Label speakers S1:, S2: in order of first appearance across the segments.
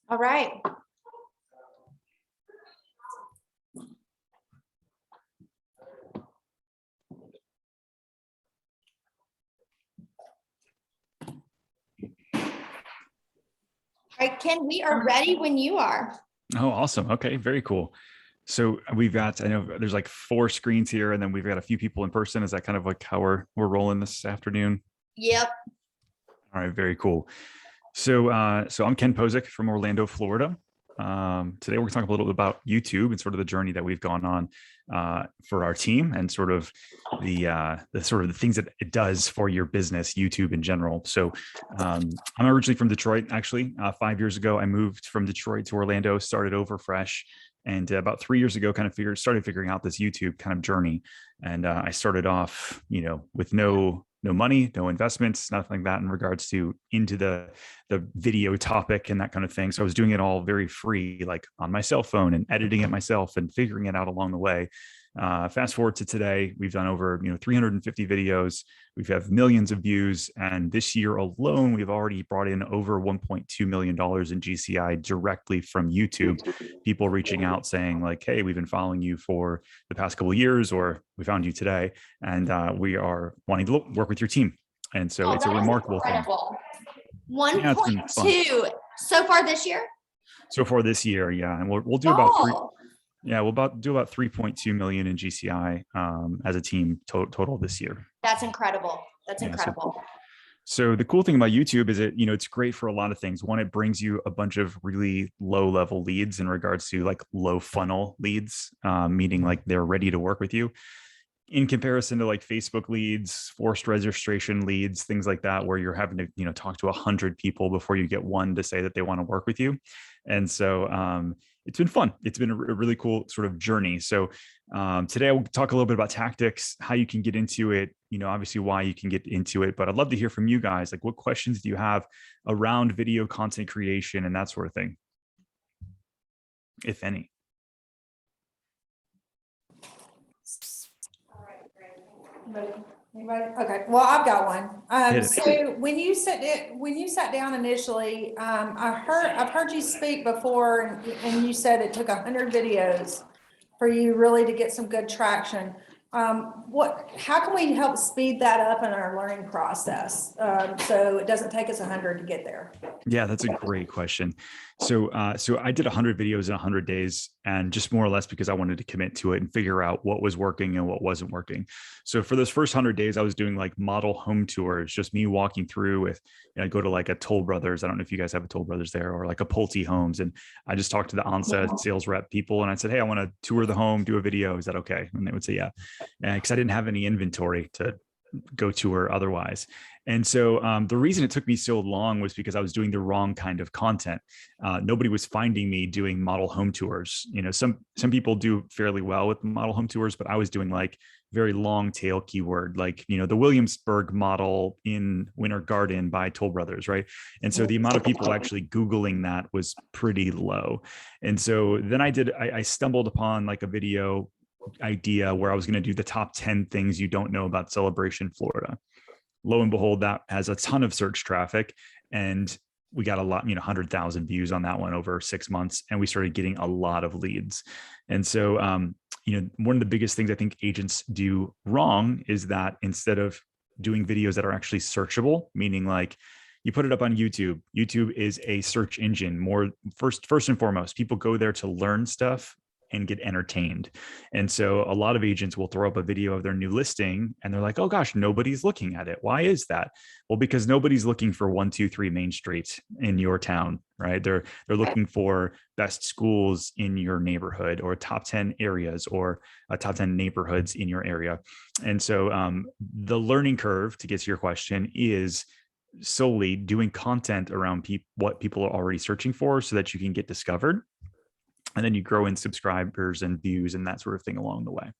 S1: All right. All right, Ken, we are ready when you are.
S2: Oh, awesome. Okay, very cool. So we've got, I know there's like 4 screens here, and then we've got a few people in person. Is that kind of like how we're rolling this afternoon?
S1: Yep.
S2: All right, very cool. So I'm Ken Pozek from Orlando, Florida. Today we're going to talk a little bit about YouTube and sort of the journey that we've gone on for our team, and sort of the sort of the things that it does for your business, YouTube in general. So I'm originally from Detroit. Actually, 5 years ago, I moved from Detroit to Orlando, started over fresh. And about 3 years ago, kind of started figuring out this YouTube kind of journey. And I started off, with no money, no investments, nothing like that in regards to into the video topic and that kind of thing. So I was doing it all very free, like on my cell phone, and editing it myself and figuring it out along the way. Fast forward to today, we've done over 350 videos. We've had millions of views, and this year alone, we've already brought in over $1.2 million in GCI directly from YouTube. People reaching out saying like, "Hey, we've been following you for the past couple of years," or "We found you today, and we are wanting to work with your team." And so it's a remarkable thing.
S1: 1.2 so far this year.
S2: So far this year, yeah, and we'll do about three. Yeah, we'll do about 3.2 million in GCI as a team total this year.
S1: That's incredible. That's incredible.
S2: So the cool thing about YouTube is it's great for a lot of things. One, it brings you a bunch of really low level leads in regards to like low funnel leads, meaning like they're ready to work with you, in comparison to like Facebook leads, forced registration leads, things like that, where you're having to talk to 100 people before you get one to say that they want to work with you. And so it's been fun. It's been a really cool sort of journey. So today I'll talk a little bit about tactics, how you can get into it, obviously why you can get into it. But I'd love to hear from you guys. Like, what questions do you have around video content creation and that sort of thing, if any?
S3: Anybody? Okay. Well, I've got one. So when you sat down initially, I've heard you speak before, and you said it took 100 videos for you really to get some good traction. How can we help speed that up in our learning process so it doesn't take us 100 to get there?
S2: Yeah, that's a great question. So I did 100 videos in 100 days, and just more or less because I wanted to commit to it and figure out what was working and what wasn't working. So for those first 100 days, I was doing like model home tours, just me walking through with, I go to like a Toll Brothers. I don't know if you guys have a Toll Brothers there, or like a Pulte Homes. And I just talked to the onset sales rep people, and I said, "Hey, I want to tour the home, do a video. Is that okay?" And they would say, "Yeah." And because I didn't have any inventory to go tour otherwise. And so the reason it took me so long was because I was doing the wrong kind of content. Nobody was finding me doing model home tours. Some people do fairly well with model home tours, but I was doing like very long tail keyword, like, the Williamsburg model in Winter Garden by Toll Brothers, right? And so the amount of people actually Googling that was pretty low. And so then I stumbled upon like a video idea where I was going to do the top 10 things you don't know about Celebration, Florida. Lo and behold, that has a ton of search traffic, and we got a lot, 100,000 views on that one over 6 months, and we started getting a lot of leads. And so, one of the biggest things I think agents do wrong is that instead of doing videos that are actually searchable, meaning like you put it up on YouTube, YouTube is a search engine. More first and foremost, people go there to learn stuff and get entertained. And so a lot of agents will throw up a video of their new listing, and they're like, "Oh gosh, nobody's looking at it. Why is that?" Well, because nobody's looking for 123 Main Street in your town, right? They're looking for best schools in your neighborhood, or top 10 areas, or top 10 neighborhoods in your area. And so the learning curve, to get to your question, is solely doing content around what people are already searching for, so that you can get discovered. And then you grow in subscribers and views and that sort of thing along the way.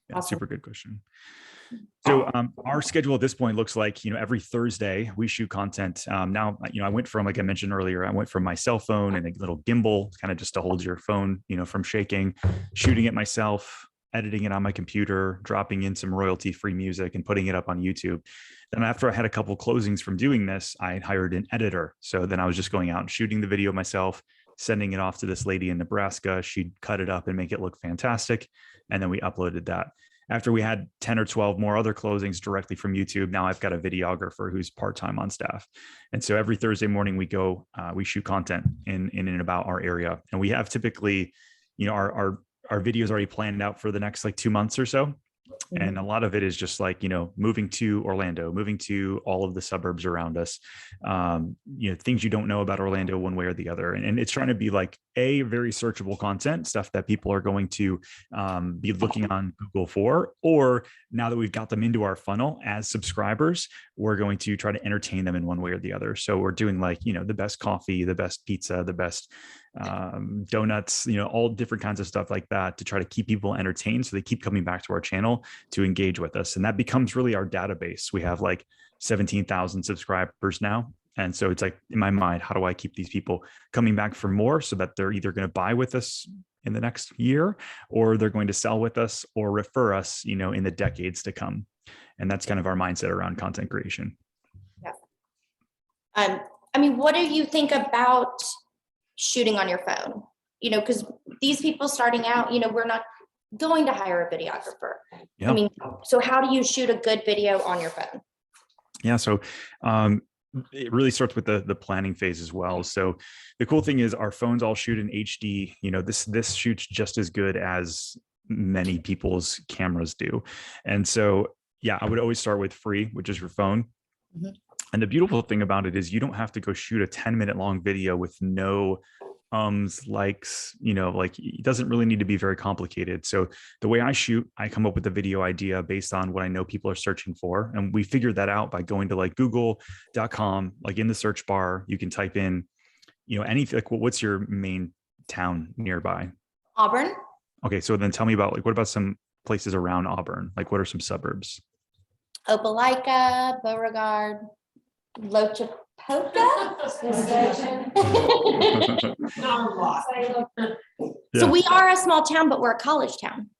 S2: Yeah, awesome. Super good question. So our schedule at this point looks like, every Thursday we shoot content. Now, I went from, like I mentioned earlier, I went from my cell phone and a little gimbal, kind of just to hold your phone, from shaking, shooting it myself, editing it on my computer, dropping in some royalty-free music and putting it up on YouTube. Then after I had a couple closings from doing this, I hired an editor. So then I was just going out and shooting the video myself, sending it off to this lady in Nebraska. She'd cut it up and make it look fantastic. And then we uploaded that. After we had 10 or 12 more other closings directly from YouTube, now I've got a videographer who's part-time on staff. And so every Thursday morning we go, we shoot content in and about our area. And we have typically, our videos already planned out for the next like 2 months or so. And a lot of it is just like, moving to Orlando, moving to all of the suburbs around us, things you don't know about Orlando one way or the other. And it's trying to be like very searchable content, stuff that people are going to be looking on Google for, or now that we've got them into our funnel as subscribers, we're going to try to entertain them in one way or the other. So we're doing like, the best coffee, the best pizza, the best donuts, all different kinds of stuff like that to try to keep people entertained. So they keep coming back to our channel to engage with us. And that becomes really our database. We have like 17,000 subscribers now. And so it's like, in my mind, how do I keep these people coming back for more so that they're either going to buy with us in the next year, or they're going to sell with us or refer us, in the decades to come. And that's kind of our mindset around content creation.
S1: Yeah. What do you think about shooting on your phone? Because these people starting out, we're not going to hire a videographer.
S2: Yeah.
S1: So how do you shoot a good video on your phone?
S2: Yeah. So it really starts with the planning phase as well. So the cool thing is our phones all shoot in HD. This shoots just as good as many people's cameras do. And so, yeah, I would always start with free, which is your phone. Mm-hmm. And the beautiful thing about it is you don't have to go shoot a 10-minute long video with no likes, it doesn't really need to be very complicated. So the way I shoot, I come up with a video idea based on what I know people are searching for. And we figured that out by going to like google.com, like in the search bar, you can type in, anything like, what's your main town nearby?
S1: Auburn. Okay.
S2: So then tell me about what about some places around Auburn? Like what are some suburbs?
S1: Opelika, Beauregard, Lochapoka. So we are a small town, but we're a college town.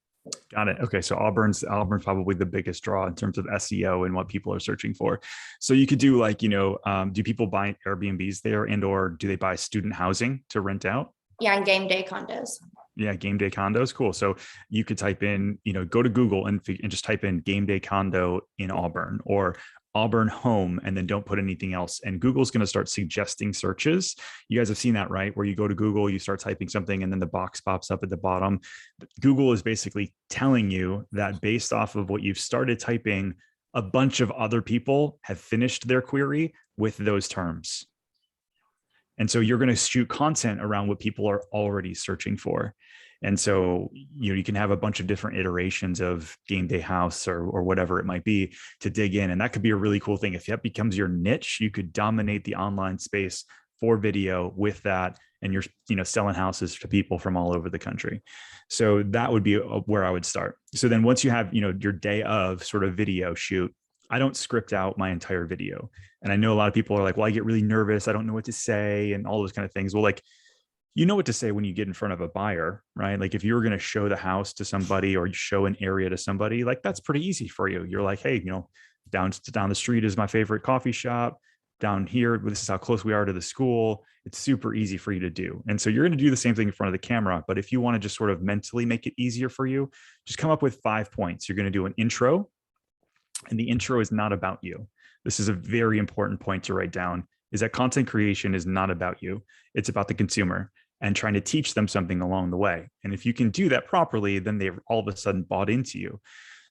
S2: Got it. Okay. So Auburn's probably the biggest draw in terms of SEO and what people are searching for. So you could do like, do people buy Airbnbs there or do they buy student housing to rent out?
S1: Yeah. And game day condos.
S2: Yeah. Game day condos. Cool. So you could type in, go to Google and just type in game day condo in Auburn or Auburn home, and then don't put anything else. And Google's going to start suggesting searches. You guys have seen that, right? Where you go to Google, you start typing something and then the box pops up at the bottom. Google is basically telling you that based off of what you've started typing, a bunch of other people have finished their query with those terms. And so you're going to shoot content around what people are already searching for. And so, you can have a bunch of different iterations of game day house or whatever it might be to dig in. And that could be a really cool thing. If that becomes your niche, you could dominate the online space for video with that. And you're, selling houses to people from all over the country. So that would be where I would start. So then once you have, your day of sort of video shoot, I don't script out my entire video. And I know a lot of people are like, well, I get really nervous. I don't know what to say and all those kind of things. Well, like, you know what to say when you get in front of a buyer, right? Like if you were going to show the house to somebody or show an area to somebody, like that's pretty easy for you. You're like, hey, down the street is my favorite coffee shop. Down here, this is how close we are to the school. It's super easy for you to do. And so you're going to do the same thing in front of the camera. But if you want to just sort of mentally make it easier for you, just come up with 5 points. You're going to do an intro. And the intro is not about you. This is a very important point to write down, is that content creation is not about you. It's about the consumer and trying to teach them something along the way. And if you can do that properly, then they've all of a sudden bought into you.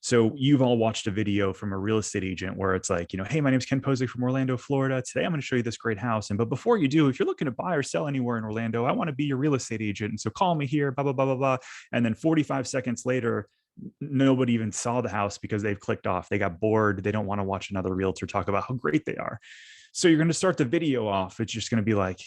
S2: So you've all watched a video from a real estate agent where it's like, hey, my name's Ken Pozek from Orlando, Florida. Today, I'm going to show you this great house. But before you do, if you're looking to buy or sell anywhere in Orlando, I want to be your real estate agent. And so call me here, blah, blah, blah, blah, blah. And then 45 seconds later, nobody even saw the house because they've clicked off. They got bored. They don't want to watch another realtor talk about how great they are. So you're going to start the video off. It's just going to be like,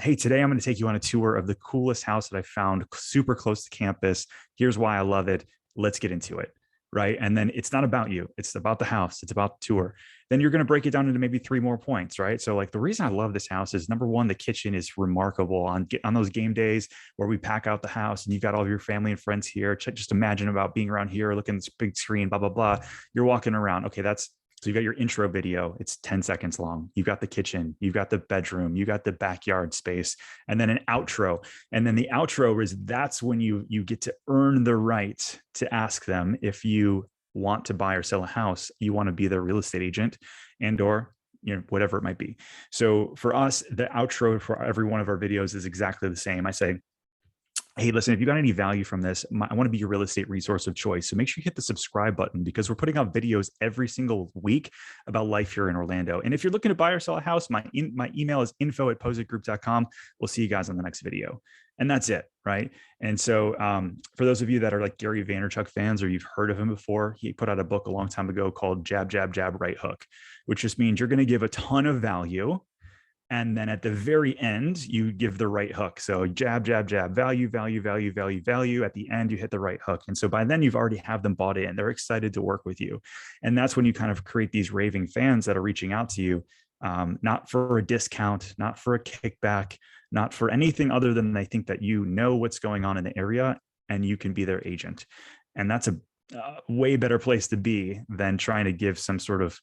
S2: hey, today I'm going to take you on a tour of the coolest house that I found super close to campus. Here's why I love it. Let's get into it. right? And then it's not about you. It's about the house. It's about the tour. Then you're going to break it down into maybe 3 more points, right? So like the reason I love this house is, number one, the kitchen is remarkable on those game days where we pack out the house and you've got all of your family and friends here. Just imagine about being around here, looking at this big screen, blah, blah, blah. You're walking around. Okay, so you've got your intro video. It's 10 seconds long. You've got the kitchen, you've got the bedroom, you got the backyard space, and then an outro. And then the outro that's when you get to earn the right to ask them if you want to buy or sell a house, you want to be their real estate agent, and or whatever it might be. So for us, the outro for every one of our videos is exactly the same. I say, hey, listen, if you got any value from this, I want to be your real estate resource of choice. So make sure you hit the subscribe button, because we're putting out videos every single week about life here in Orlando. And if you're looking to buy or sell a house, my email is info@pozekgroup.com. We'll see you guys on the next video. And that's it, right? And so for those of you that are like Gary Vaynerchuk fans, or you've heard of him before, he put out a book a long time ago called Jab, Jab, Jab, Right Hook, which just means you're going to give a ton of value, and then at the very end, you give the right hook. So jab, jab, jab, value, value, value, value, value. At the end, you hit the right hook. And so by then you've already have them bought in. They're excited to work with you. And that's when you kind of create these raving fans that are reaching out to you, not for a discount, not for a kickback, not for anything other than they think that you know what's going on in the area and you can be their agent. And that's a way better place to be than trying to give some sort of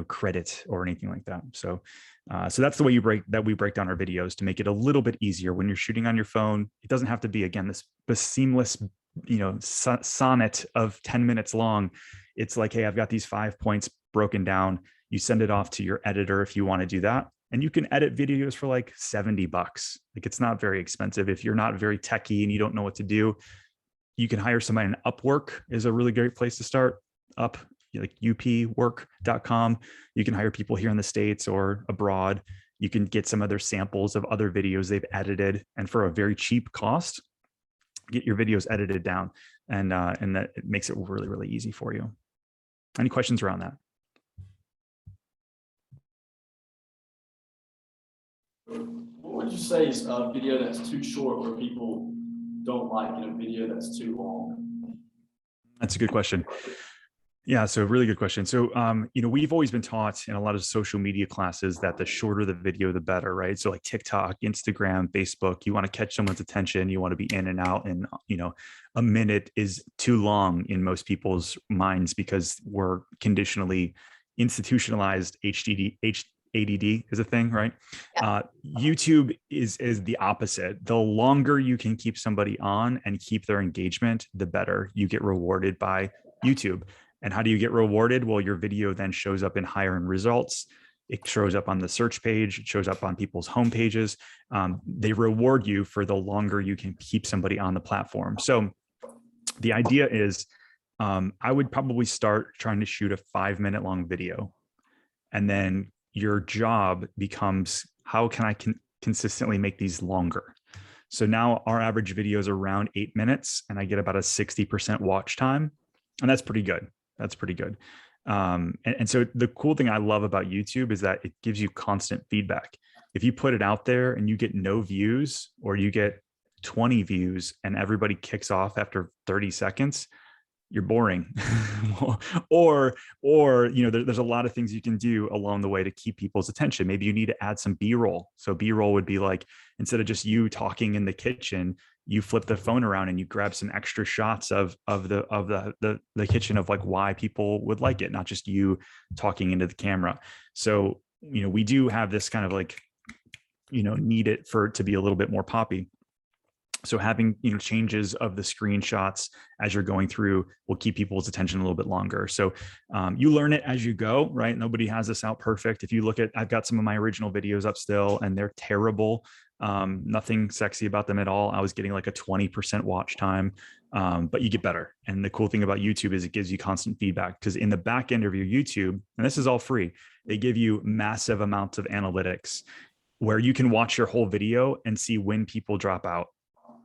S2: credit or anything like that. So that's the way we break down our videos, to make it a little bit easier when you're shooting on your phone. It doesn't have to be, again, this seamless, sonnet of 10 minutes long. It's like, hey, I've got these 5 points broken down. You send it off to your editor if you want to do that. And you can edit videos for like $70. Like, it's not very expensive. If you're not very techie and you don't know what to do, you can hire somebody. And Upwork is a really great place to start. Like upwork.com. You can hire people here in the States or abroad. You can get some other samples of other videos they've edited, and for a very cheap cost, get your videos edited down. And that it makes it really, really easy for you. Any questions around that?
S4: What would you say is a video that's too short, or people don't like, in a video that's too long?
S2: That's a good question. Yeah, so really good question. So, we've always been taught in a lot of social media classes that the shorter the video, the better, right? So like TikTok, Instagram, Facebook, you want to catch someone's attention, you want to be in and out, and, a minute is too long in most people's minds because we're conditionally institutionalized ADD is a thing, right? Yeah. YouTube is the opposite. The longer you can keep somebody on and keep their engagement, the better you get rewarded by YouTube. And how do you get rewarded? Well, your video then shows up in higher end results. It shows up on the search page. It shows up on people's home pages. They reward you for the longer you can keep somebody on the platform. So the idea is, I would probably start trying to shoot a 5-minute long video. And then your job becomes, how can I consistently make these longer? So now our average video is around 8 minutes, and I get about a 60% watch time. And that's pretty good. And so the cool thing I love about YouTube is that it gives you constant feedback. If you put it out there and you get no views, or you get 20 views and everybody kicks off after 30 seconds, you're boring. or there's a lot of things you can do along the way to keep people's attention. Maybe you need to add some B-roll. So B-roll would be like, instead of just you talking in the kitchen, you flip the phone around and you grab some extra shots of the kitchen, of like why people would like it, not just you talking into the camera. So, we do have this kind of like, need it to be a little bit more poppy. So having, changes of the screenshots as you're going through will keep people's attention a little bit longer. So you learn it as you go, right? Nobody has this out perfect. If you look at, I've got some of my original videos up still, and they're terrible. Nothing sexy about them at all. I was getting like a 20% watch time, but you get better. And the cool thing about YouTube is it gives you constant feedback, because in the back end of your YouTube, and this is all free, they give you massive amounts of analytics where you can watch your whole video and see when people drop out.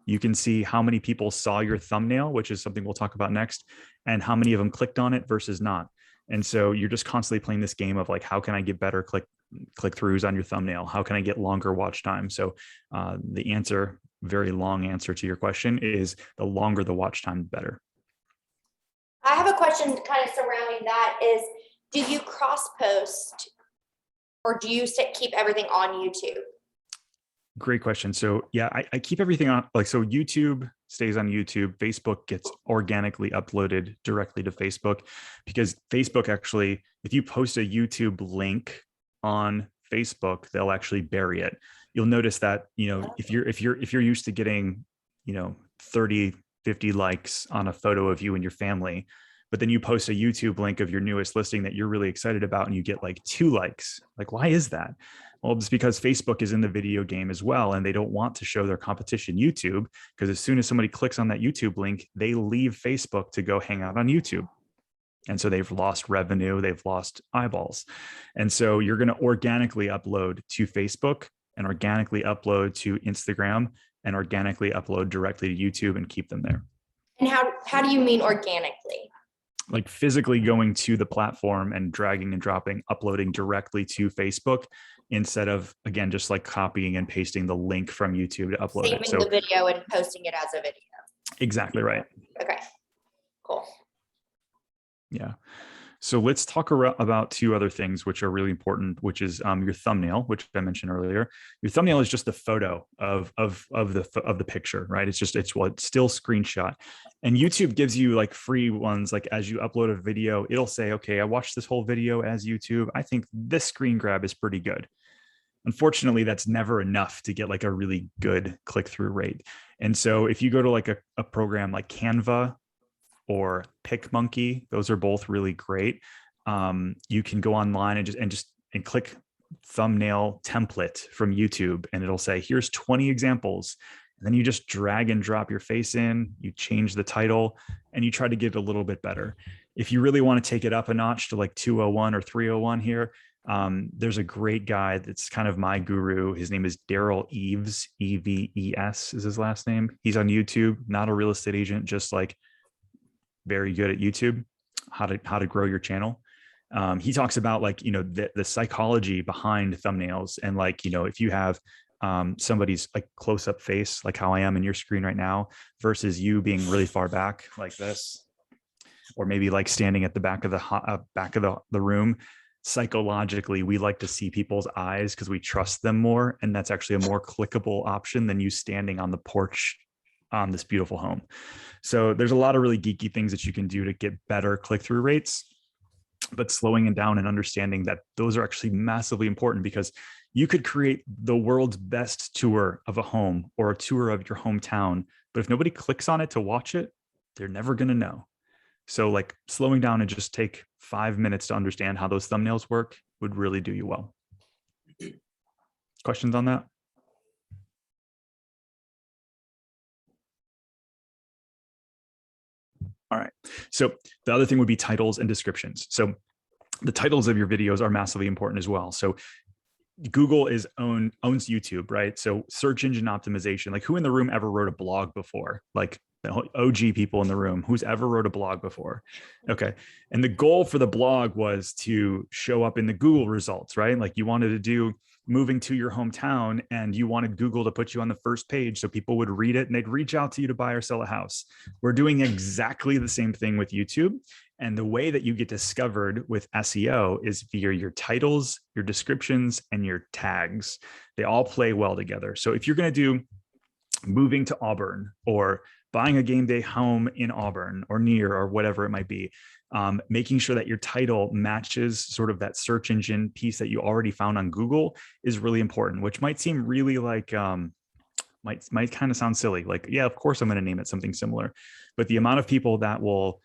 S2: You can see how many people saw your thumbnail, which is something we'll talk about next, and how many of them clicked on it versus not. And so you're just constantly playing this game of like, how can I get better click-throughs on your thumbnail? How can I get longer watch time? So the answer, very long answer to your question, is the longer the watch time, the better.
S1: I have a question kind of surrounding that is, do you cross post or do you keep everything on YouTube?
S2: Great question. So yeah, I keep everything on, like, so YouTube stays on YouTube. Facebook gets organically uploaded directly to Facebook, because Facebook actually, if you post a YouTube link on Facebook, they'll actually bury it. You'll notice that, if you're used to getting, 30, 50 likes on a photo of you and your family, but then you post a YouTube link of your newest listing that you're really excited about and you get like 2 likes. Like, why is that? Well, it's because Facebook is in the video game as well, and they don't want to show their competition YouTube, because as soon as somebody clicks on that YouTube link, they leave Facebook to go hang out on YouTube. And so they've lost revenue, they've lost eyeballs. And so you're going to organically upload to Facebook and organically upload to Instagram and organically upload directly to YouTube and keep them there.
S1: And how do you mean organically?
S2: Like physically going to the platform and dragging and dropping, uploading directly to Facebook, instead of, again, just like copying and pasting the link from YouTube to upload
S1: Saving
S2: it. So
S1: the video and posting it as a video.
S2: exactly right.
S1: Okay, cool.
S2: Yeah. So let's talk about 2 other things which are really important, which is your thumbnail, which I mentioned earlier. Your thumbnail is just the photo of the picture, right? It's still screenshot. And YouTube gives you like free ones. Like as you upload a video, it'll say, okay, I watched this whole video as YouTube. I think this screen grab is pretty good. Unfortunately, that's never enough to get like a really good click-through rate. And so if you go to like a program like Canva or PicMonkey, those are both really great. You can go online and click thumbnail template from YouTube, and it'll say, here's 20 examples. And then you just drag and drop your face in, you change the title, and you try to get it a little bit better. If you really want to take it up a notch to like 201 or 301 here, there's a great guy that's kind of my guru. His name is Daryl Eves, Eves is his last name. He's on YouTube, not a real estate agent, just like very good at YouTube, how to grow your channel. He talks about like, the psychology behind thumbnails, and like, if you have somebody's like close-up face, like how I am in your screen right now, versus you being really far back like this, or maybe like standing at the back of the room. Psychologically, we like to see people's eyes because we trust them more, and that's actually a more clickable option than you standing on the porch on this beautiful home. So there's a lot of really geeky things that you can do to get better click-through rates, but slowing it down and understanding that those are actually massively important, because you could create the world's best tour of a home or a tour of your hometown, but if nobody clicks on it to watch it, they're never going to know. So like slowing down and just take 5 minutes to understand how those thumbnails work would really do you well. Questions on that? All right. So the other thing would be titles and descriptions. So the titles of your videos are massively important as well. So Google owns YouTube, right? So search engine optimization, like who in the room ever wrote a blog before? Like the OG people in the room, who's ever wrote a blog before? Okay. And the goal for the blog was to show up in the Google results, right? Like you wanted to do moving to your hometown, and you wanted Google to put you on the first page so people would read it and they'd reach out to you to buy or sell a house. We're doing exactly the same thing with YouTube. And the way that you get discovered with SEO is via your titles, your descriptions, and your tags. They all play well together. So if you're going to do moving to Auburn, or buying a game day home in Auburn or near, or whatever it might be, making sure that your title matches sort of that search engine piece that you already found on Google is really important, which might seem really like, might kind of sound silly. Like, yeah, of course I'm going to name it something similar. But the amount of people that will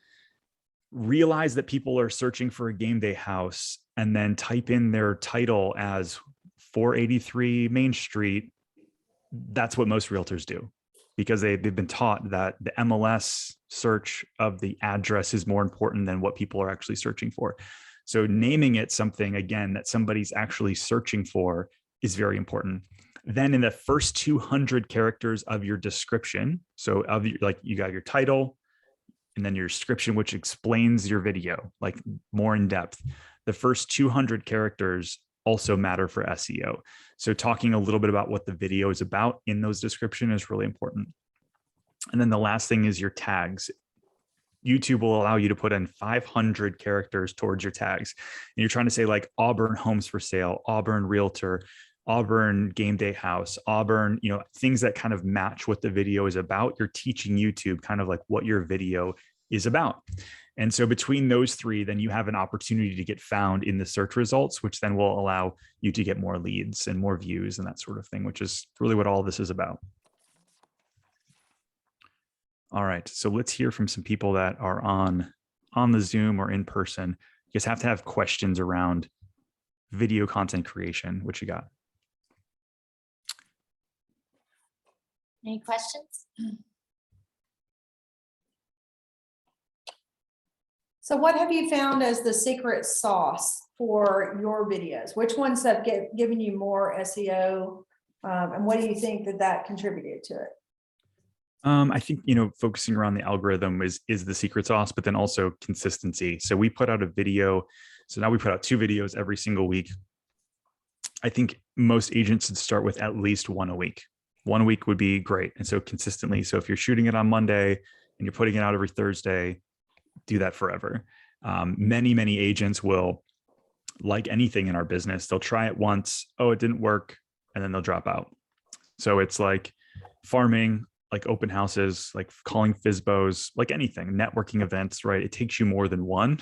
S2: realize that people are searching for a game day house and then type in their title as 483 Main Street, that's what most realtors do, because they've been taught that the MLS search of the address is more important than what people are actually searching for. So naming it something, again, that somebody's actually searching for is very important. Then in the first 200 characters of your description, so like you got your title, and then your description, which explains your video, like more in depth. The first 200 characters also matter for SEO. So talking a little bit about what the video is about in those description is really important. And then the last thing is your tags. YouTube will allow you to put in 500 characters towards your tags. And you're trying to say like Auburn homes for sale, Auburn realtor, Auburn game day house, Auburn, things that kind of match what the video is about. You're teaching YouTube kind of like what your video is about. And so between those three, then you have an opportunity to get found in the search results, which then will allow you to get more leads and more views and that sort of thing, which is really what all this is about. All right, so let's hear from some people that are on the Zoom or in person. You guys have to have questions around video content creation. What you got?
S1: Any questions?
S3: So what have you found as the secret sauce for your videos? Which ones have given you more SEO? And what do you think that contributed to it?
S2: I think, focusing around the algorithm is the secret sauce, but then also consistency. So we put out a video. So now we put out 2 videos every single week. I think most agents should start with at least 1 a week. 1 a week would be great. And so consistently. So if you're shooting it on Monday and you're putting it out every Thursday, do that forever. Many agents will, like anything in our business, they'll try it once. Oh, it didn't work. And then they'll drop out. So it's like farming, like open houses, like calling FISBOs, like anything, networking events, right? It takes you more than one.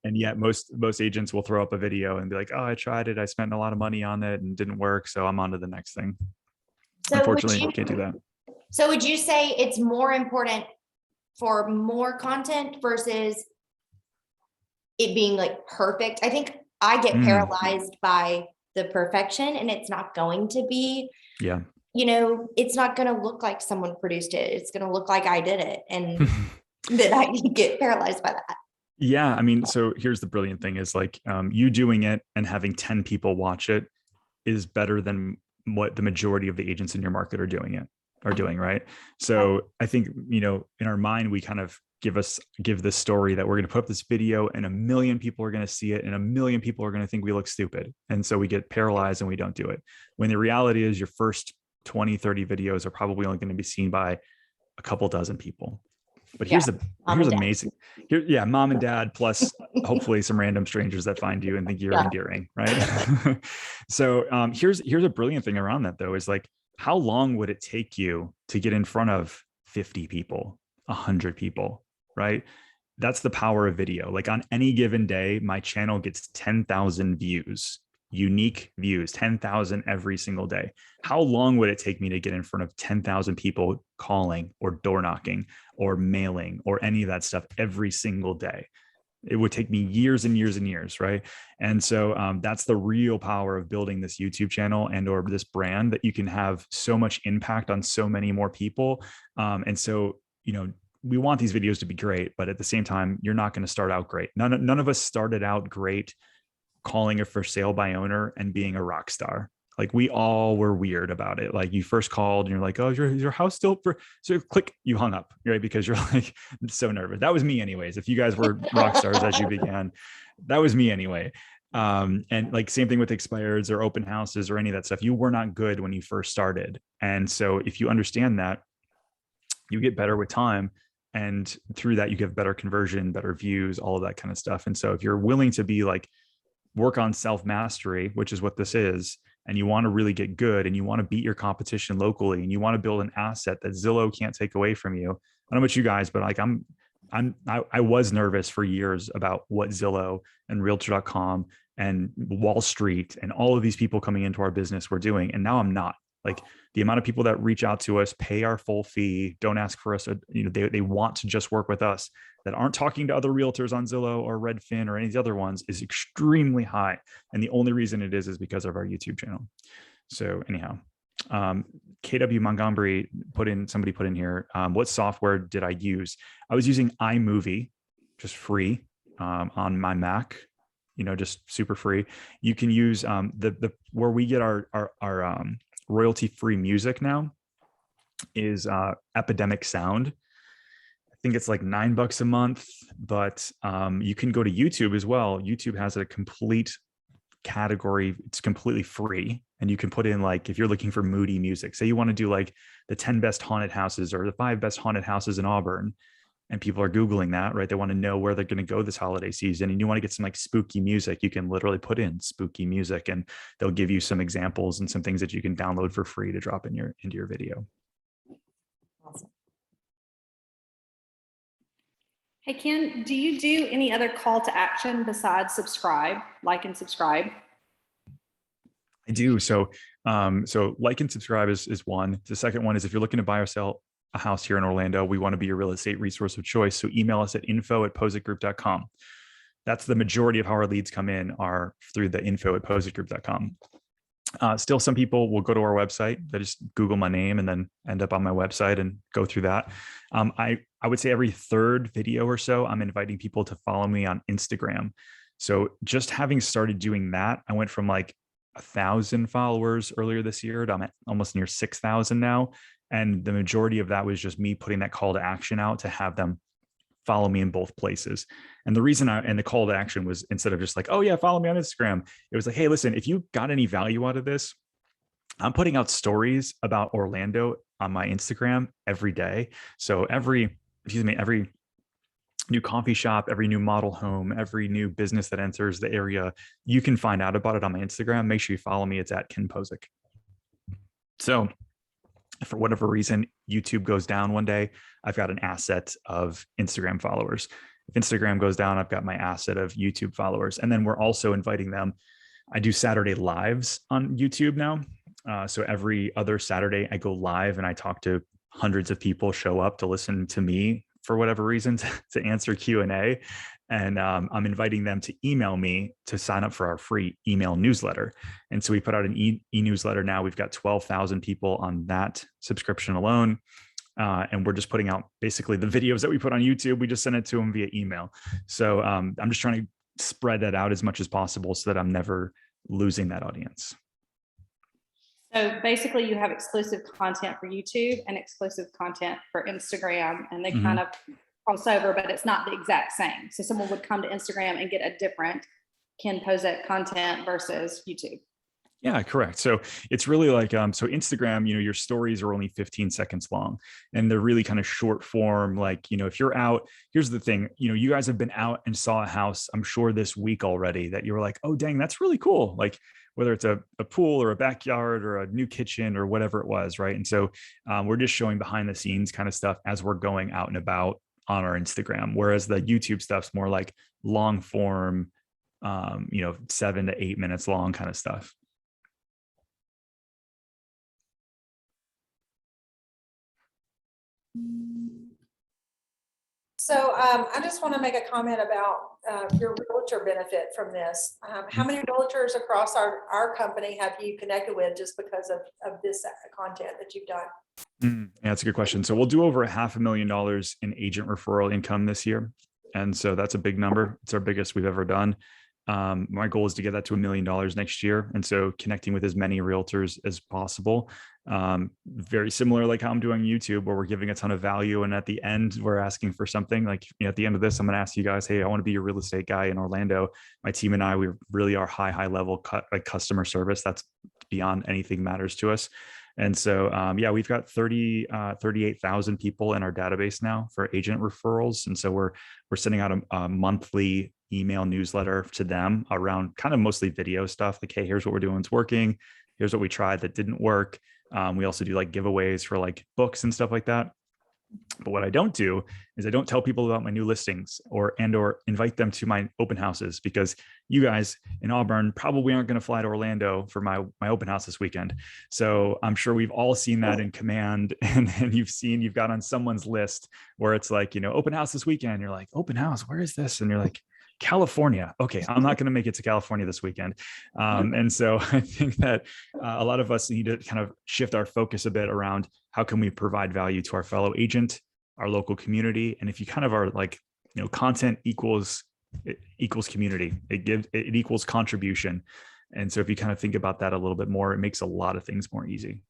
S2: And yet most agents will throw up a video and be like, oh, I tried it. I spent a lot of money on it and it didn't work. So I'm on to the next thing.
S1: So
S2: unfortunately, you can't do that.
S1: So would you say it's more important for more content versus it being like perfect? I think I get paralyzed by the perfection, and it's not going to be, it's not going to look like someone produced it. It's going to look like I did it. And then I get paralyzed by that.
S2: Yeah. I mean, so here's the brilliant thing is like you doing it and having 10 people watch it is better than what the majority of the agents in your market are doing, right? So I think, in our mind, we kind of give this story that we're going to put up this video and 1 million people are going to see it and 1 million people are going to think we look stupid. And so we get paralyzed and we don't do it. When the reality is your first 20, 30 videos are probably only going to be seen by a couple dozen people. But here's amazing. Mom and dad, plus hopefully some random strangers that find you and think you're endearing, right? So here's a brilliant thing around that though, is like, how long would it take you to get in front of 50 people, 100 people, right? That's the power of video. Like on any given day, my channel gets 10,000 views, unique views, 10,000 every single day. How long would it take me to get in front of 10,000 people calling or door knocking or mailing or any of that stuff every single day? It would take me years and years and years, right? And so that's the real power of building this YouTube channel and or this brand, that you can have so much impact on so many more people. And so, we want these videos to be great, but at the same time, you're not going to start out great. None of us started out great calling a for sale by owner and being a rock star. Like we all were weird about it. Like you first called and you're like, oh, your house still for, so click, you hung up, right? Because you're like so nervous. That was me anyways. If you guys were rock stars as you began, that was me anyway. And like same thing with expireds or open houses or any of that stuff. You were not good when you first started. And so if you understand that, you get better with time. And through that, you get better conversion, better views, all of that kind of stuff. And so if you're willing to be like, work on self-mastery, which is what this is, and you want to really get good and you want to beat your competition locally and you want to build an asset that Zillow can't take away from you. I don't know about you guys, but like I was nervous for years about what Zillow and realtor.com and Wall Street and all of these people coming into our business were doing. And now I'm not. Like the amount of people that reach out to us, pay our full fee, don't ask for us, they want to just work with us, that aren't talking to other realtors on Zillow or Redfin or any of the other ones, is extremely high. And the only reason it is because of our YouTube channel. So anyhow, KW Montgomery somebody put in here, what software did I use? I was using iMovie, just free, on my Mac, just super free. You can use where we get our royalty-free music now is Epidemic Sound. I think it's like $9 a month, but you can go to YouTube as well. YouTube has a complete category. It's completely free. And you can put in like, if you're looking for moody music, say you want to do like the 10 best haunted houses or the 5 best haunted houses in Auburn. and people are Googling that, right? They want to know where they're going to go this holiday season, and you want to get some like spooky music. You can literally put in spooky music, and they'll give you some examples and some things that you can download for free to drop in into your video.
S1: Awesome.
S5: Hey, Ken, do you do any other call to action besides subscribe, like and subscribe?
S2: I do. So like and subscribe is one. The second one is if you're looking to buy or sell a house here in Orlando, we want to be your real estate resource of choice. So email us at info@pozekgroup.com. That's the majority of how our leads come in, are through the info@pozekgroup.com. Still, some people will go to our website. They just Google my name and then end up on my website and go through that. I would say every third video or so, I'm inviting people to follow me on Instagram. So just having started doing that, I went from like 1,000 followers earlier this year to I'm at almost near 6,000 now. And the majority of that was just me putting that call to action out to have them follow me in both places. And the reason and the call to action was, instead of just like, oh yeah, follow me on Instagram, it was like, hey, listen, if you got any value out of this, I'm putting out stories about Orlando on my Instagram every day. So every new coffee shop, every new model home, every new business that enters the area, you can find out about it on my Instagram. Make sure you follow me. It's at Ken Pozek. So for whatever reason, YouTube goes down one day, I've got an asset of Instagram followers. If Instagram goes down, I've got my asset of YouTube followers. And then we're also inviting them. I do Saturday lives on YouTube now. So every other Saturday I go live and I talk to hundreds of people show up to listen to me for whatever reason to answer Q&A. And I'm inviting them to email me to sign up for our free email newsletter. And so we put out an e-newsletter now. We've got 12,000 people on that subscription alone. And we're just putting out basically the videos that we put on YouTube. We just send it to them via email. So I'm just trying to spread that out as much as possible so that I'm never losing that audience.
S5: So basically you have exclusive content for YouTube and exclusive content for Instagram, and they kind of cross over, but it's not the exact same. So someone would come to Instagram and get a different Ken Pozek content versus YouTube.
S2: Yeah, correct. So it's really like, so Instagram, your stories are only 15 seconds long, and they're really kind of short form. Like, if you're out, here's the thing, you guys have been out and saw a house, I'm sure this week already, that you were like, oh, dang, that's really cool. Like whether it's a pool or a backyard or a new kitchen or whatever it was. Right. And so we're just showing behind the scenes kind of stuff as we're going out and about on our Instagram. Whereas the YouTube stuff's more like long form, 7 to 8 minutes long kind of stuff.
S3: So I just want to make a comment about your realtor benefit from this. How many realtors across our company have you connected with just because of this content that you've done?
S2: Yeah, that's a good question. So we'll do over $500,000 in agent referral income this year. And so that's a big number. It's our biggest we've ever done. My goal is to get that to $1 million next year. And so connecting with as many realtors as possible. Very similar, like how I'm doing YouTube, where we're giving a ton of value. And at the end, we're asking for something like, at the end of this, I'm going to ask you guys, hey, I want to be your real estate guy in Orlando. My team and I, we really are high level customer service. That's beyond anything matters to us. And so, we've got 38,000 people in our database now for agent referrals. And so we're sending out a monthly email newsletter to them around kind of mostly video stuff. Like, hey, here's what we're doing. It's working. Here's what we tried that didn't work. We also do like giveaways for like books and stuff like that. But what I don't do is I don't tell people about my new listings or invite them to my open houses, because you guys in Auburn probably aren't going to fly to Orlando for my open house this weekend. So I'm sure we've all seen that in Command, and you've got on someone's list where it's like, open house this weekend. You're like, open house, where is this? And you're like, California. Okay, I'm not going to make it to California this weekend. And so I think that a lot of us need to kind of shift our focus a bit around how can we provide value to our fellow agent, our local community. And if you kind of are like, content equals community, it equals contribution. And so if you kind of think about that a little bit more, it makes a lot of things more easy.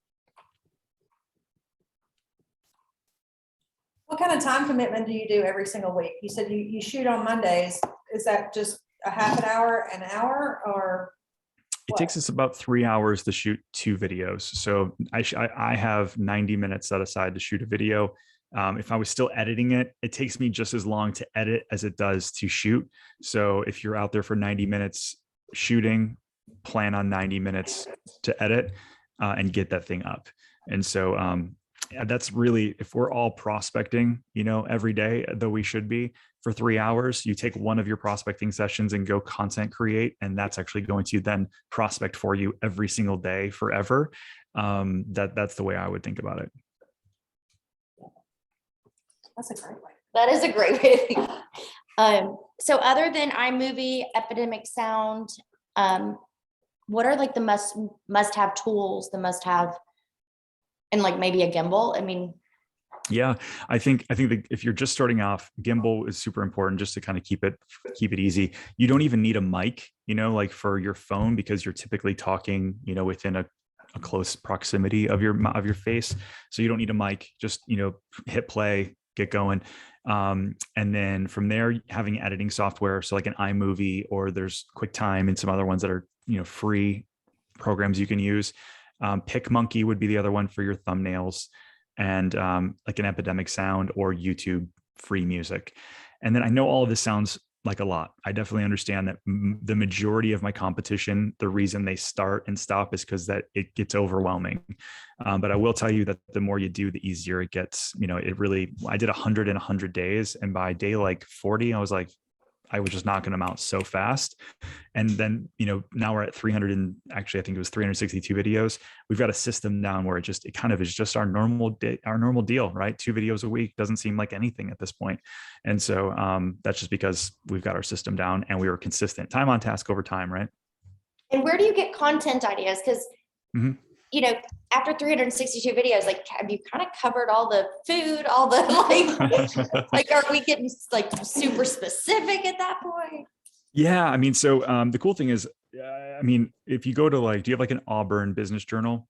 S3: What kind of time commitment do you do every single week? You said you shoot on Mondays. Is that just a half an hour, or?
S2: It takes us about 3 hours to shoot 2 videos. So I have 90 minutes set aside to shoot a video. If I was still editing it, it takes me just as long to edit as it does to shoot. So if you're out there for 90 minutes shooting, plan on 90 minutes to edit and get that thing up. And so yeah, that's really, if we're all prospecting, every day, though we should be, for 3 hours, you take one of your prospecting sessions and go content create, and that's actually going to then prospect for you every single day forever. That's the way I would think about it.
S3: That's a great way.
S1: That is a great way to think. So other than iMovie, Epidemic Sound, what are like the must have tools, the must have, and like maybe a gimbal? I mean,
S2: yeah, I think that if you're just starting off, gimbal is super important just to kind of keep it easy. You don't even need a mic, like for your phone, because you're typically talking, within a close proximity of your face. So you don't need a mic, just, hit play, get going. And then from there, having editing software, so like an iMovie, or there's QuickTime and some other ones that are, free programs you can use. PicMonkey would be the other one for your thumbnails, and like an Epidemic Sound or YouTube free music. And then I know all of this sounds like a lot. I definitely understand that the majority of my competition, the reason they start and stop is because that it gets overwhelming. But I will tell you that the more you do, the easier it gets. It really, I did 100 in 100 days. And by day like 40, I was just knocking them out so fast. And then, now we're at 300 and actually, I think it was 362 videos. We've got a system down where it kind of is just our normal deal, right? 2 videos a week doesn't seem like anything at this point. And so that's just because we've got our system down and we were consistent, time on task over time, right?
S1: and where do you get content ideas? Because, after 362 videos, like, have you kind of covered all the food, all the like, are we getting like super specific at that point?
S2: Yeah. I mean, so the cool thing is, if you go to do you have like an Auburn Business Journal?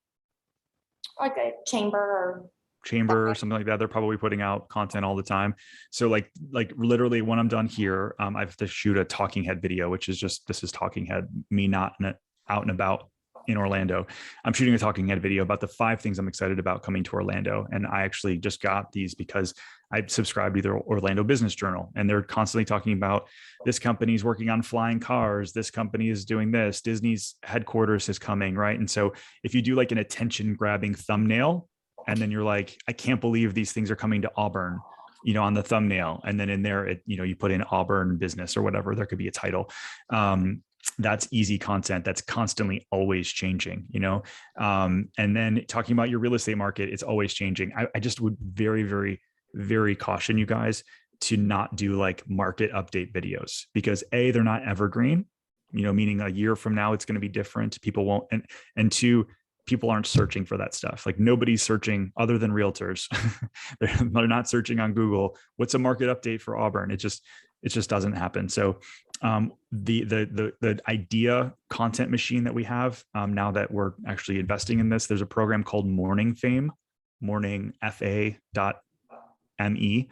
S1: Like a chamber
S2: or something like that? They're probably putting out content all the time. So like literally when I'm done here, I have to shoot a talking head video, which is this is talking head, me not out and about in Orlando. I'm shooting a talking head video about the 5 things I'm excited about coming to Orlando. And I actually just got these because I subscribed to the Orlando Business Journal, and they're constantly talking about this company's working on flying cars. This company is doing this. Disney's headquarters is coming, right? And so if you do like an attention grabbing thumbnail, and then you're like, I can't believe these things are coming to Auburn, on the thumbnail. And then in there, you put in Auburn business or whatever, there could be a title. That's easy content that's constantly always changing, and then talking about your real estate market, it's always changing. I just would very, very, very caution you guys to not do like market update videos, because they're not evergreen, meaning a year from now, it's going to be different. People won't, and 2, people aren't searching for that stuff. Like nobody's searching other than realtors. They're not searching on Google. What's a market update for Auburn? It just doesn't happen. So the idea content machine that we have now that we're actually investing in this, there's a program called Morning Fame, morningfa.me.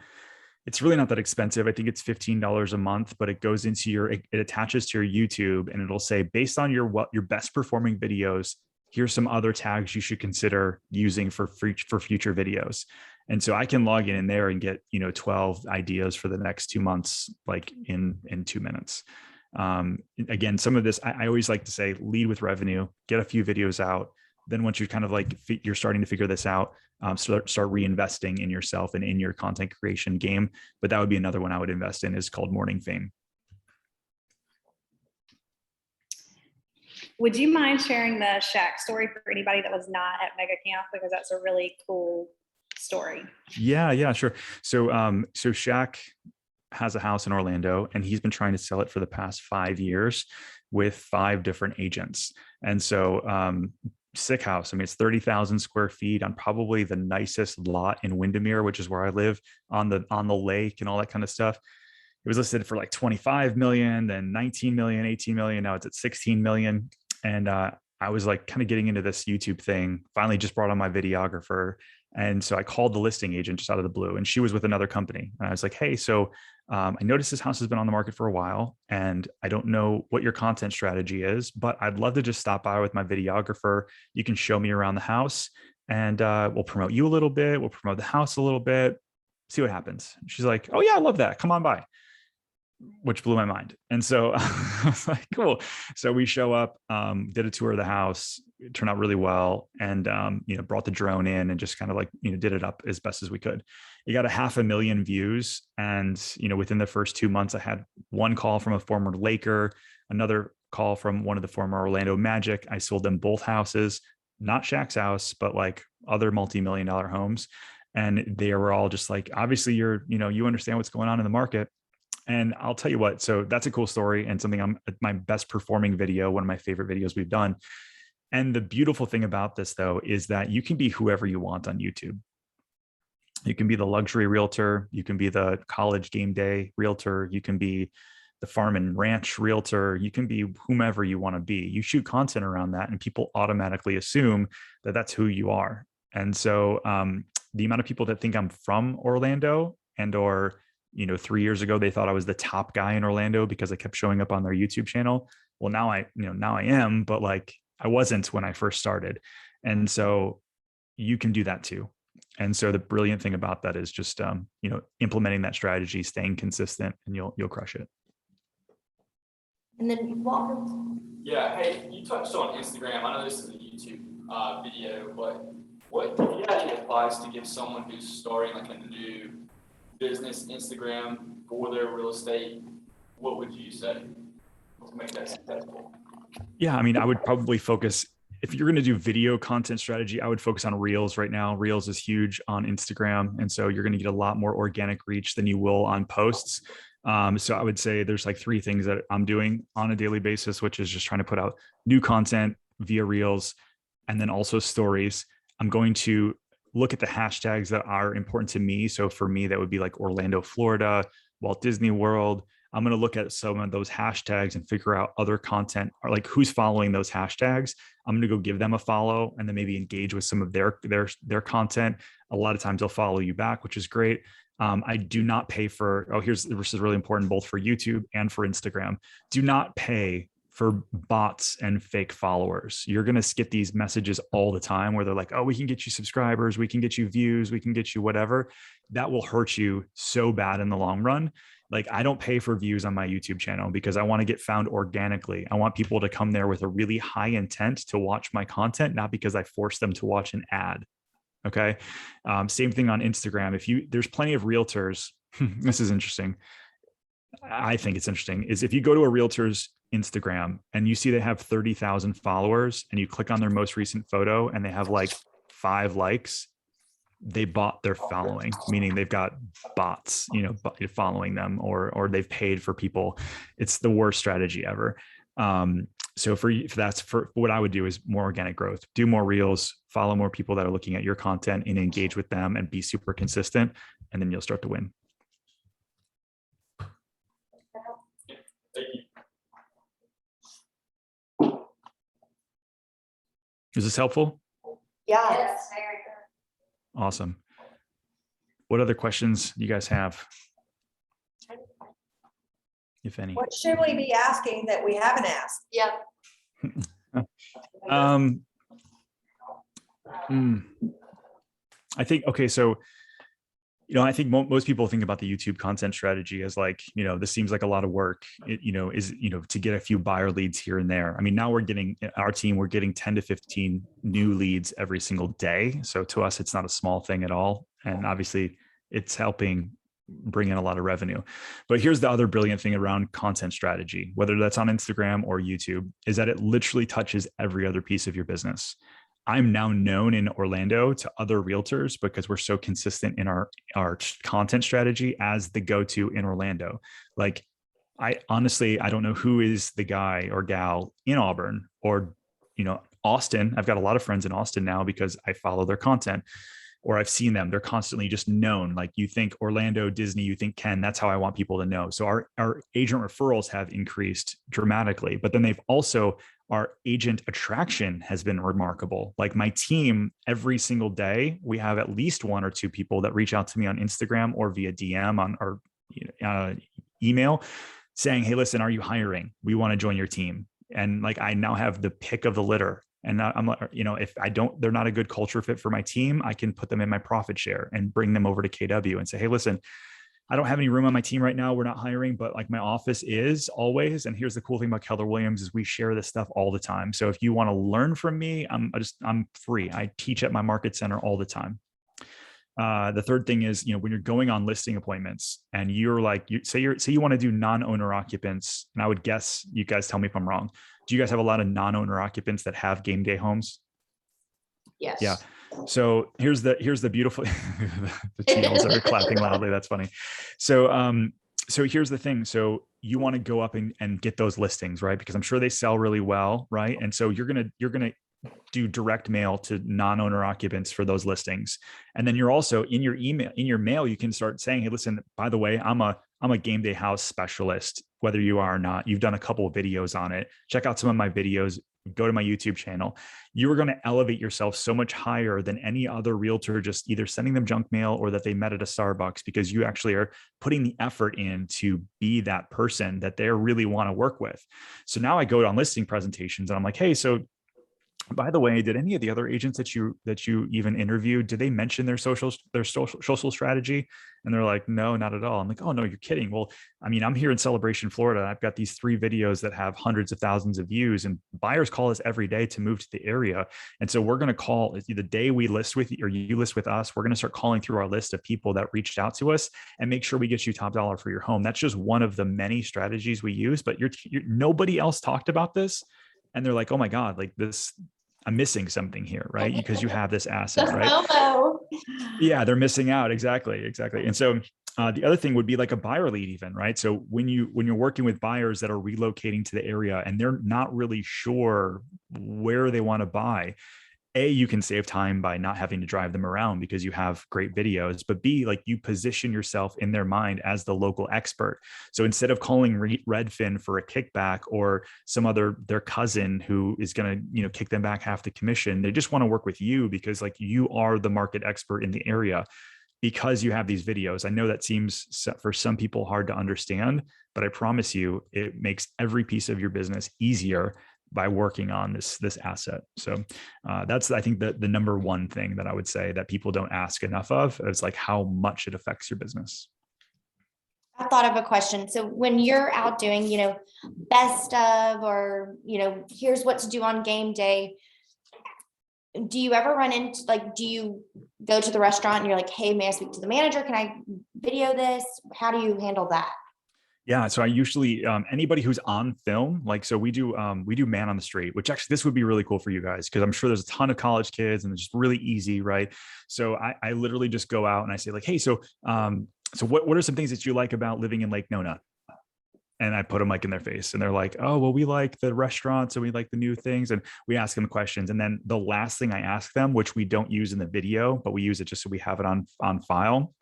S2: It's really not that expensive. I think it's $15 a month, but it goes into it attaches to your YouTube, and it'll say, based on your best performing videos, here's some other tags you should consider using for future videos. And so I can log in there and get, 12 ideas for the next 2 months, like in 2 minutes. Again, some of this, I always like to say, lead with revenue, get a few videos out. Then once you're kind of like, you're starting to figure this out, start reinvesting in yourself and in your content creation game. But that would be another one I would invest in, is called Morning Fame.
S5: Would you mind sharing the Shaq story for anybody that was not at Mega Camp? Because that's a really cool story.
S2: Yeah, sure. So Shaq has a house in Orlando, and he's been trying to sell it for the past 5 years with 5 different agents. And so sick house. I mean, it's 30,000 square feet on probably the nicest lot in Windermere, which is where I live, on the lake and all that kind of stuff. It was listed for like 25 million, then 19 million, 18 million. Now it's at 16 million. And I was like kind of getting into this YouTube thing, finally just brought on my videographer. And so I called the listing agent just out of the blue, and she was with another company. And I was like, hey, so I noticed this house has been on the market for a while, and I don't know what your content strategy is, but I'd love to just stop by with my videographer. You can show me around the house, and we'll promote you a little bit. We'll promote the house a little bit. see what happens. She's like, oh yeah, I love that. Come on by. Which blew my mind. And so I was like, cool. So we show up, did a tour of the house, it turned out really well. And, brought the drone in and just kind of like, did it up as best as we could. It got 500,000 views. And, within the first 2 months, I had one call from a former Laker, another call from one of the former Orlando Magic. I sold them both houses, not Shaq's house, but like other multi-million-dollar homes. And they were all just like, obviously you understand what's going on in the market. And I'll tell you what, so that's a cool story and something my best performing video, one of my favorite videos we've done. And the beautiful thing about this though, is that you can be whoever you want on YouTube. You can be the luxury realtor. You can be the college game day realtor. You can be the farm and ranch realtor. You can be whomever you want to be. You shoot content around that and people automatically assume that that's who you are. And so the amount of people that think I'm from Orlando or 3 years ago, they thought I was the top guy in Orlando because I kept showing up on their YouTube channel. Well, now I am, but like I wasn't when I first started. And so you can do that too. And so the brilliant thing about that is just, implementing that strategy, staying consistent, and you'll crush it.
S1: And then Walter.
S4: Yeah, hey, you touched on Instagram. I know this is a YouTube video, but if you had any advice to give someone who's starting like a new business Instagram for their real estate, what would you say to make that successful?
S2: Yeah, I mean, I would probably focus, if you're going to do video content strategy, I would focus on Reels right now. Reels is huge on Instagram. And so you're going to get a lot more organic reach than you will on posts. So I would say there's like 3 things that I'm doing on a daily basis, which is just trying to put out new content via Reels and then also stories. I'm going to look at the hashtags that are important to me. So for me, that would be like Orlando, Florida, Walt Disney World. I'm going to look at some of those hashtags and figure out other content or like who's following those hashtags. I'm going to go give them a follow and then maybe engage with some of their content. A lot of times they'll follow you back, which is great. I do not pay for, this is really important, both for YouTube and for Instagram. Do not pay for bots and fake followers. You're going to get these messages all the time where they're like, oh, we can get you subscribers, we can get you views, we can get you whatever. That will hurt you so bad in the long run. Like I don't pay for views on my YouTube channel because I want to get found organically. I want people to come there with a really high intent to watch my content, not because I force them to watch an ad. Okay. Same thing on Instagram. There's plenty of realtors. This is interesting. I think it's interesting is if you go to a realtor's Instagram and you see they have 30,000 followers and you click on their most recent photo and they have like 5 likes, they bought their following, meaning they've got bots, following them or they've paid for people. It's the worst strategy ever. So for what I would do is more organic growth, do more reels, follow more people that are looking at your content and engage with them and be super consistent. And then you'll start to win.
S4: Thank you.
S2: Is this helpful?
S1: Yes.
S2: Awesome. What other questions do you guys have? If any.
S6: What should we be asking that we haven't asked?
S1: Yep.
S2: I think, okay, so, I think most people think about the YouTube content strategy as like, this seems like a lot of work, to get a few buyer leads here and there. I mean, now we're getting 10 to 15 new leads every single day. So to us, it's not a small thing at all. And obviously it's helping bring in a lot of revenue. But here's the other brilliant thing around content strategy, whether that's on Instagram or YouTube, is that it literally touches every other piece of your business. I'm now known in Orlando to other realtors because we're so consistent in our content strategy as the go-to in Orlando. Like, I honestly don't know who is the guy or gal in Auburn or, Austin. I've got a lot of friends in Austin now because I follow their content or I've seen them. They're constantly just known. Like you think Orlando, Disney, you think Ken, that's how I want people to know. So our agent referrals have increased dramatically, but then our agent attraction has been remarkable. Like my team, every single day, we have at least 1 or 2 people that reach out to me on Instagram or via DM on our email saying, hey, listen, are you hiring? We want to join your team. And like, I now have the pick of the litter And I'm like, if they're not a good culture fit for my team, I can put them in my profit share and bring them over to KW and say, hey, listen, I don't have any room on my team right now. We're not hiring, but like my office is always. And here's the cool thing about Keller Williams is we share this stuff all the time. So if you want to learn from me, I'm free. I teach at my market center all the time. The third thing is, when you're going on listing appointments and you're like, say you want to do non-owner occupants, and I would guess, you guys tell me if I'm wrong. Do you guys have a lot of non-owner occupants that have game day homes?
S1: Yes.
S2: Yeah. So here's the beautiful, the TLs are clapping loudly. That's funny. So here's the thing. So you want to go up and get those listings, right? Because I'm sure they sell really well, right? And so you're going to do direct mail to non-owner occupants for those listings. And then you're also in your mail, you can start saying, hey, listen, by the way, I'm a game day house specialist, whether you are or not. You've done a couple of videos on it. Check out some of my videos, go to my YouTube channel. You are going to elevate yourself so much higher than any other realtor, just either sending them junk mail or that they met at a Starbucks, because you actually are putting the effort in to be that person that they really want to work with. So now I go on listing presentations and I'm like, hey, so by the way, did any of the other agents that you even interviewed, did they mention their social strategy? And they're like, no, not at all. I'm like, oh no, you're kidding. Well, I mean, I'm here in Celebration, Florida. I've got these 3 videos that have hundreds of thousands of views, and buyers call us every day to move to the area. And so we're going to call the day we list with you or you list with us, we're going to start calling through our list of people that reached out to us and make sure we get you top dollar for your home. That's just one of the many strategies we use, but nobody else talked about this. And they're like, oh my God, like this, I'm missing something here, right? Because you have this asset, right?
S1: FOMO.
S2: Yeah, they're missing out. Exactly. And so the other thing would be like a buyer lead even, right? So when you're working with buyers that are relocating to the area and they're not really sure where they want to buy, A, you can save time by not having to drive them around because you have great videos, but B, like you position yourself in their mind as the local expert. So instead of calling Redfin for a kickback or their cousin who is going to, kick them back half the commission, they just want to work with you because like you are the market expert in the area because you have these videos. I know that seems for some people hard to understand, but I promise you, it makes every piece of your business easier by working on this asset. So that's, I think, the number one thing that I would say that people don't ask enough of is like how much it affects your business.
S1: I thought of a question. So when you're out doing, best of, or, here's what to do on game day, do you ever run into, like, do you go to the restaurant and you're like, hey, may I speak to the manager? Can I video this? How do you handle that?
S2: Yeah. So I usually, anybody who's on film, like, so we do man on the street, which actually this would be really cool for you guys, because I'm sure there's a ton of college kids and it's just really easy. Right. So I literally just go out and I say like, hey, so what are some things that you like about living in Lake Nona? And I put them like in their face and they're like, oh, well, we like the restaurants and we like the new things. And we ask them questions. And then the last thing I ask them, which we don't use in the video, but we use it just so we have it on file.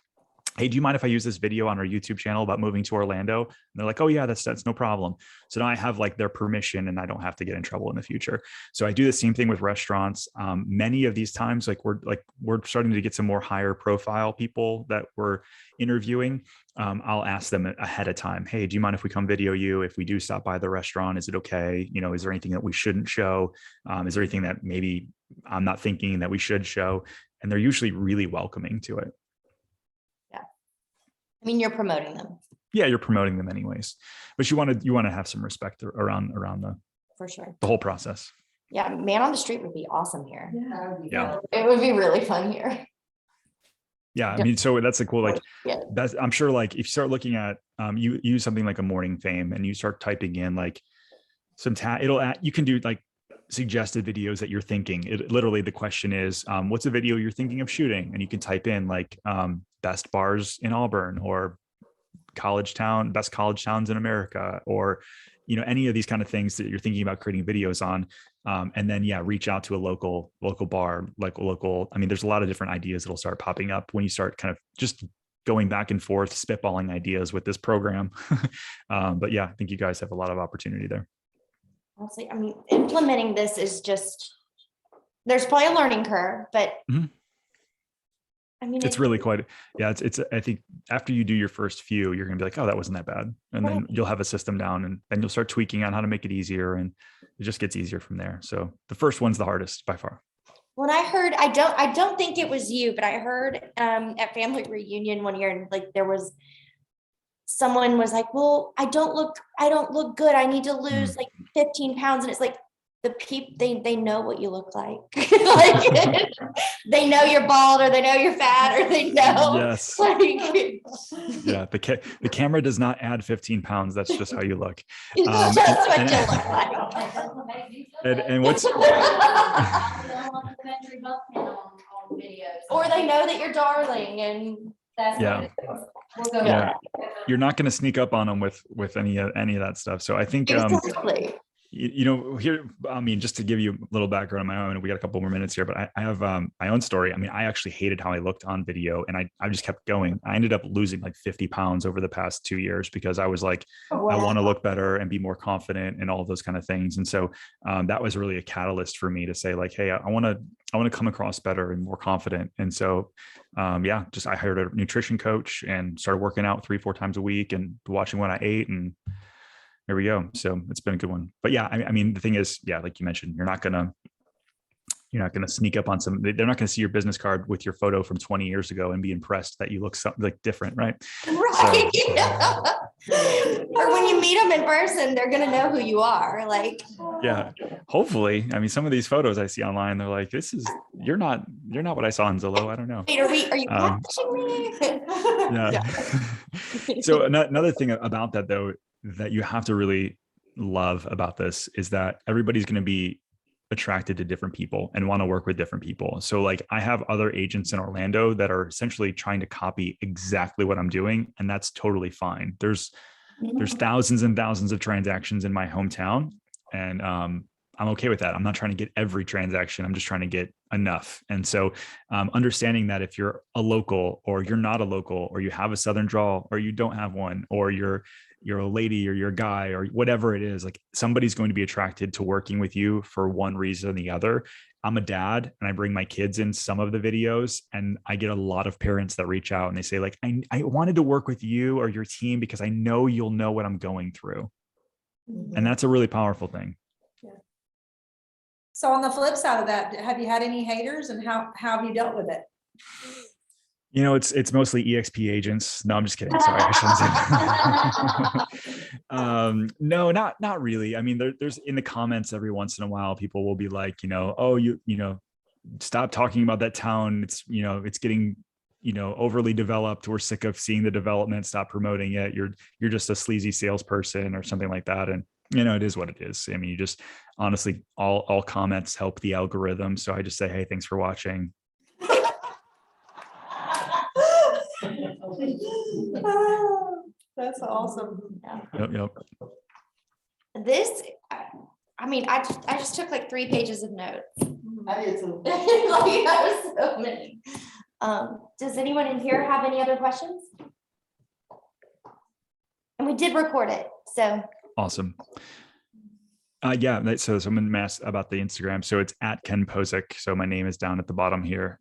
S2: Hey, do you mind if I use this video on our YouTube channel about moving to Orlando? And they're like, oh yeah, that's no problem. So now I have like their permission and I don't have to get in trouble in the future. So I do the same thing with restaurants. Many of these times, we're starting to get some more higher profile people that we're interviewing. I'll ask them ahead of time. Hey, do you mind if we come video you? If we do stop by the restaurant, is it okay? Is there anything that we shouldn't show? Is there anything that maybe I'm not thinking that we should show? And they're usually really welcoming to it.
S1: I mean, you're promoting them.
S2: Yeah, you're promoting them anyways, but you want to have some respect around
S1: For sure.
S2: the whole process.
S1: Yeah, man on the street would be awesome here.
S2: Yeah.
S1: It would be really fun here.
S2: Yeah, I mean, so that's a cool, like,
S1: Yeah.
S2: that's, I'm sure, like, if you start looking at, you use something like a Morning Fame and you start typing in like some you can do like suggested videos that you're thinking. It literally, the question is, what's a video you're thinking of shooting? And you can type in like best bars in Auburn, or best college towns in America, or any of these kind of things that you're thinking about creating videos on. And then reach out to a local bar, I mean, there's a lot of different ideas that'll start popping up when you start kind of just going back and forth, spitballing ideas with this program. But yeah, I think you guys have a lot of opportunity there.
S1: Honestly, I mean, implementing this is just, there's probably a learning curve, but I mean,
S2: It's really quite, yeah, it's, I think after you do your first few, you're going to be like, oh, that wasn't that bad. And then you'll have a system down and then you'll start tweaking on how to make it easier. And it just gets easier from there. So the first one's the hardest by far.
S1: when I heard, I don't think it was you, but I heard at family reunion one year, and like there was someone was like, well, I don't look good. I need to lose like 15 pounds. And it's like the people, they know what you look like. Like they know you're bald, or they know you're fat, or they know.
S2: Yes.
S1: Like,
S2: Yeah. The camera does not add 15 pounds. That's just how you look.
S1: it's just what you look like.
S2: And what's,
S1: Or they know that you're darling, and that's
S2: Yeah.
S1: what it is. We'll go
S2: yeah,
S1: with
S2: you're not going to sneak up on them with any of that stuff. So I think,
S1: that. Exactly.
S2: you know, here, I mean, just to give you a little background on my own, we got a couple more minutes here, but I have my own story. I mean, I actually hated how I looked on video, and I just kept going. I ended up losing like 50 pounds over the past 2 years because I was like, I want to look better and be more confident and all of those kind of things. And so that was really a catalyst for me to say like, hey, I want to come across better and more confident. And so, yeah, just I hired a nutrition coach and started working out 3-4 times a week and watching what I ate, and there we go. So it's been a good one. But yeah, I mean, the thing is, yeah, like you mentioned, you're not gonna sneak up on some. They're not gonna see your business card with your photo from 20 years ago and be impressed that you look something like different, right?
S1: Right. Or when you meet them in person, they're gonna know who you are. Like,
S2: Yeah, hopefully. I mean, some of these photos I see online, they're like, you're not what I saw in Zillow. I don't know.
S1: wait, are you catfishing me?
S2: Yeah. So another thing about that though, that you have to really love about this is that everybody's going to be attracted to different people and want to work with different people. So like I have other agents in Orlando that are essentially trying to copy exactly what I'm doing, and that's totally fine. There's thousands and thousands of transactions in my hometown, and I'm okay with that. I'm not trying to get every transaction. I'm just trying to get enough. And so understanding that if you're a local or you're not a local, or you have a Southern drawl or you don't have one, or you're a lady or you're a guy or whatever it is, like somebody's going to be attracted to working with you for one reason or the other. I'm a dad and I bring my kids in some of the videos, and I get a lot of parents that reach out and they say like, I wanted to work with you or your team because I know you'll know what I'm going through. And that's a really powerful thing.
S3: So on the flip side of that, have you had any haters, and how have you dealt with it?
S2: You know, it's mostly EXP agents. No, I'm just kidding. Sorry, I shouldn't say that. No, not really. I mean, there's in the comments every once in a while, people will be like, oh, you know, stop talking about that town. It's, it's getting, overly developed. We're sick of seeing the development. Stop promoting it. You're just a sleazy salesperson or something like that. And it is what it is. I mean, you just honestly, all comments help the algorithm. So I just say, hey, thanks for watching.
S3: That's awesome.
S2: Yep.
S1: This, I mean, I just took like 3 pages of notes.
S6: I did too.
S1: Like, that was so many. Does anyone in here have any other questions? And we did record it, so.
S2: Awesome. Yeah, so someone asked about the Instagram. So it's at Ken Pozek. So my name is down at the bottom here.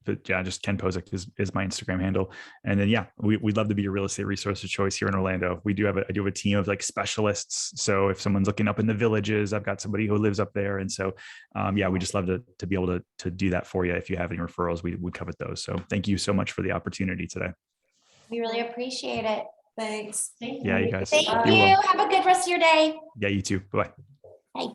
S2: But yeah, just Ken Pozek is my Instagram handle. And then, yeah, we'd love to be your real estate resource of choice here in Orlando. I do have a team of like specialists. So if someone's looking up in the villages, I've got somebody who lives up there. And so, yeah, we just love to be able to do that for you. If you have any referrals, we would cover those. So thank you so much for the opportunity today.
S1: We really appreciate it.
S3: Thanks.
S2: Yeah, you guys.
S1: Thank
S2: Be
S1: you.
S2: well.
S1: Have a good rest of your day.
S2: Yeah, you too. Bye.
S1: Bye.